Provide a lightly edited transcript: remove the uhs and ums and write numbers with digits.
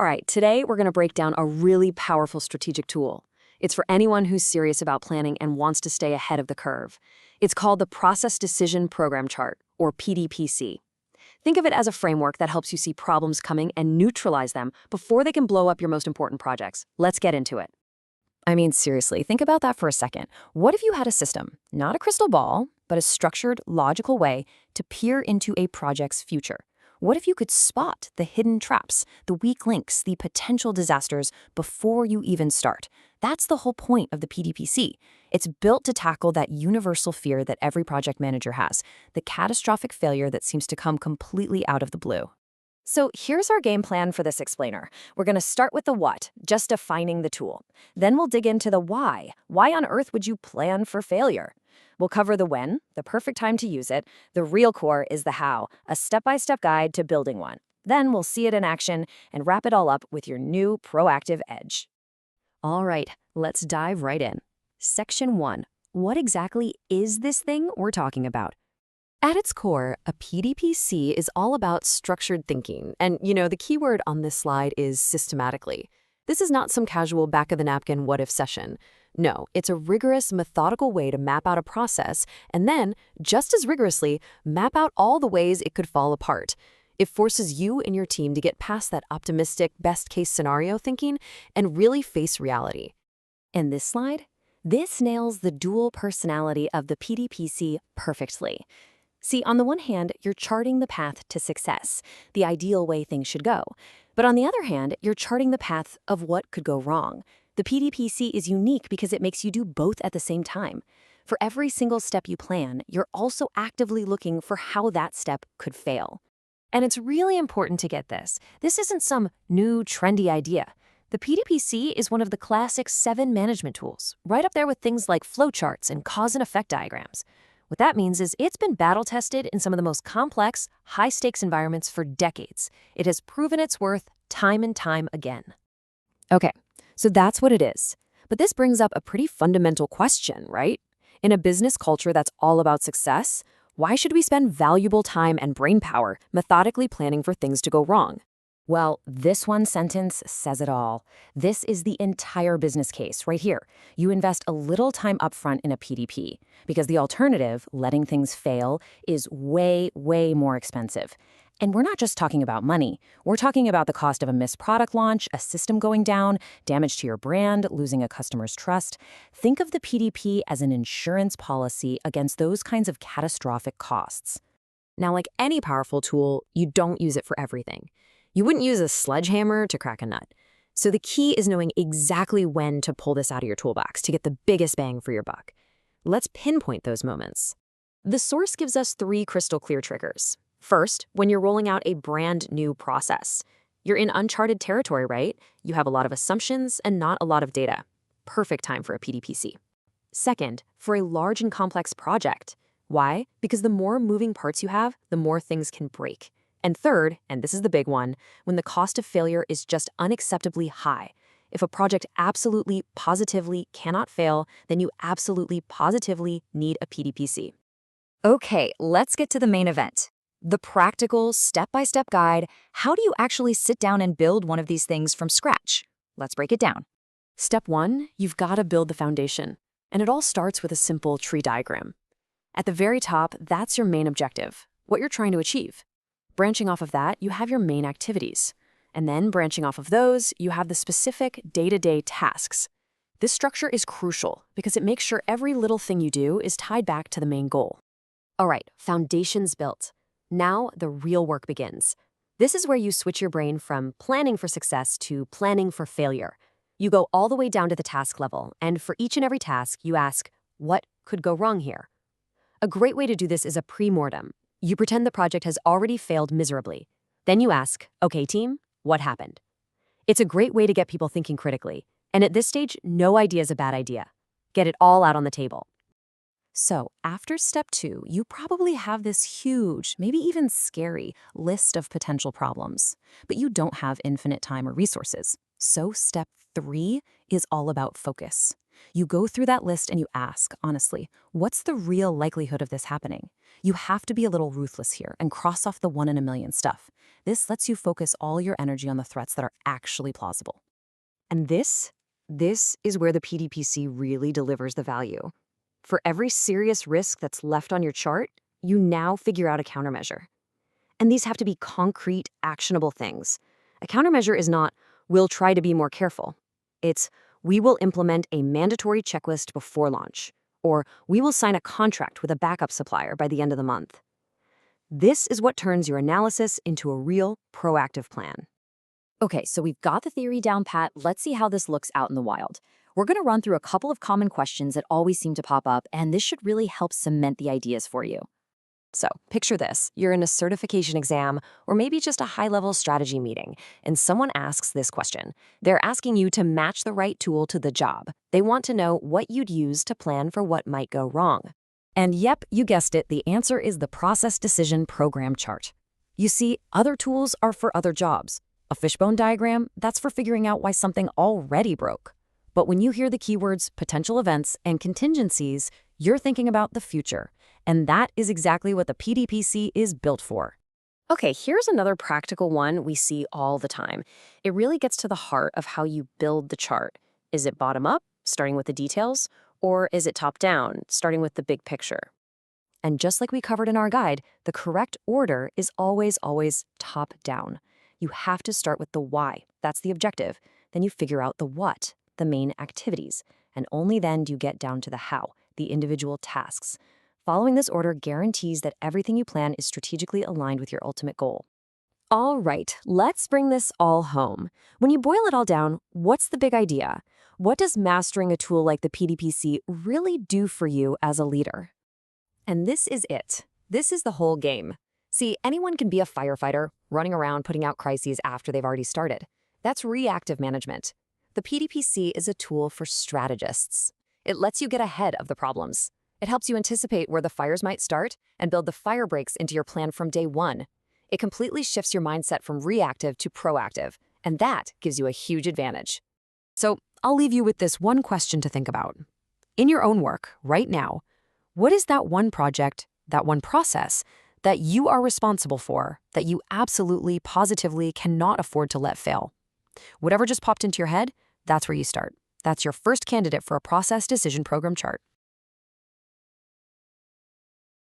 All right, today we're going to break down a really powerful strategic tool. It's for anyone who's serious about planning and wants to stay ahead of the curve. It's called the Process Decision Program Chart, or PDPC. Think of it as a framework that helps you see problems coming and neutralize them before they can blow up your most important projects. Let's get into it. I mean, seriously, think about that for a second. What if you had a system, not a crystal ball, but a structured, logical way to peer into a project's future? What if you could spot the hidden traps, the weak links, the potential disasters before you even start? That's the whole point of the PDPC. It's built to tackle that universal fear that every project manager has, the catastrophic failure that seems to come completely out of the blue. So here's our game plan for this explainer. We're going to start with the what, just defining the tool. Then we'll dig into the why. Why on earth would you plan for failure? We'll cover the when, the perfect time to use it. The real core is the how, a step-by-step guide to building one. Then we'll see it in action and wrap it all up with your new proactive edge. All right, let's dive right in. Section 1. What exactly is this thing we're talking about? At its core, a PDPC is all about structured thinking. And, the keyword on this slide is systematically. This is not some casual back-of-the-napkin what-if session. No, it's a rigorous, methodical way to map out a process and then, just as rigorously, map out all the ways it could fall apart. It forces you and your team to get past that optimistic, best-case scenario thinking and really face reality. In this slide, this nails the dual personality of the PDPC perfectly. See, on the one hand, you're charting the path to success, the ideal way things should go. But on the other hand, you're charting the path of what could go wrong. The PDPC is unique because it makes you do both at the same time. For every single step you plan, you're also actively looking for how that step could fail. And it's really important to get this. This isn't some new, trendy idea. The PDPC is one of the classic 7 management tools, right up there with things like flowcharts and cause and effect diagrams. What that means is it's been battle-tested in some of the most complex, high-stakes environments for decades. It has proven its worth time and time again. Okay, so that's what it is. But this brings up a pretty fundamental question, right? In a business culture that's all about success, why should we spend valuable time and brain power methodically planning for things to go wrong? Well, this one sentence says it all. This is the entire business case right here. You invest a little time upfront in a PDP because the alternative, letting things fail, is way, way more expensive. And we're not just talking about money. We're talking about the cost of a missed product launch, a system going down, damage to your brand, losing a customer's trust. Think of the PDP as an insurance policy against those kinds of catastrophic costs. Now, like any powerful tool, you don't use it for everything. You wouldn't use a sledgehammer to crack a nut. So the key is knowing exactly when to pull this out of your toolbox to get the biggest bang for your buck. Let's pinpoint those moments. The source gives us 3 crystal clear triggers. First, when you're rolling out a brand new process. You're in uncharted territory, right? You have a lot of assumptions and not a lot of data. Perfect time for a PDPC. Second, for a large and complex project. Why? Because the more moving parts you have, the more things can break. And third, and this is the big one, when the cost of failure is just unacceptably high. If a project absolutely, positively cannot fail, then you absolutely, positively need a PDPC. Okay, let's get to the main event. The practical, step-by-step guide. How do you actually sit down and build one of these things from scratch? Let's break it down. Step 1, you've got to build the foundation. And it all starts with a simple tree diagram. At the very top, that's your main objective, what you're trying to achieve. Branching off of that, you have your main activities. And then branching off of those, you have the specific day-to-day tasks. This structure is crucial because it makes sure every little thing you do is tied back to the main goal. All right, foundation's built. Now the real work begins. This is where you switch your brain from planning for success to planning for failure. You go all the way down to the task level, and for each and every task, you ask, what could go wrong here? A great way to do this is a pre-mortem. You pretend the project has already failed miserably. Then you ask, okay, team, what happened? It's a great way to get people thinking critically. And at this stage, no idea is a bad idea. Get it all out on the table. So, after step 2, you probably have this huge, maybe even scary, list of potential problems. But you don't have infinite time or resources. So, step 3 is all about focus. You go through that list and you ask, honestly, what's the real likelihood of this happening? You have to be a little ruthless here and cross off the 1 in a million stuff. This lets you focus all your energy on the threats that are actually plausible. And this is where the PDPC really delivers the value. For every serious risk that's left on your chart, you now figure out a countermeasure. And these have to be concrete, actionable things. A countermeasure is not, we'll try to be more careful. It's, we will implement a mandatory checklist before launch, or we will sign a contract with a backup supplier by the end of the month. This is what turns your analysis into a real, proactive plan. Okay, so we've got the theory down pat. Let's see how this looks out in the wild. We're going to run through a couple of common questions that always seem to pop up, and this should really help cement the ideas for you. So, picture this. You're in a certification exam or maybe just a high-level strategy meeting, and someone asks this question. They're asking you to match the right tool to the job. They want to know what you'd use to plan for what might go wrong. And yep, you guessed it, the answer is the Process Decision Program Chart. You see, other tools are for other jobs. A fishbone diagram, that's for figuring out why something already broke. But when you hear the keywords potential events and contingencies, you're thinking about the future. And that is exactly what the PDPC is built for. Okay, here's another practical one we see all the time. It really gets to the heart of how you build the chart. Is it bottom up, starting with the details, or is it top down, starting with the big picture? And just like we covered in our guide, the correct order is always top down. You have to start with the why. That's the objective. Then you figure out the what, the main activities. And only then do you get down to the how, the individual tasks. Following this order guarantees that everything you plan is strategically aligned with your ultimate goal. All right, let's bring this all home. When you boil it all down, what's the big idea? What does mastering a tool like the PDPC really do for you as a leader? And this is it. This is the whole game. See, anyone can be a firefighter, running around putting out crises after they've already started. That's reactive management. The PDPC is a tool for strategists. It lets you get ahead of the problems. It helps you anticipate where the fires might start and build the fire breaks into your plan from day one. It completely shifts your mindset from reactive to proactive, and that gives you a huge advantage. So I'll leave you with this one question to think about. In your own work, right now, what is that one project, that one process, that you are responsible for, that you absolutely, positively cannot afford to let fail? Whatever just popped into your head, that's where you start. That's your first candidate for a process decision program chart.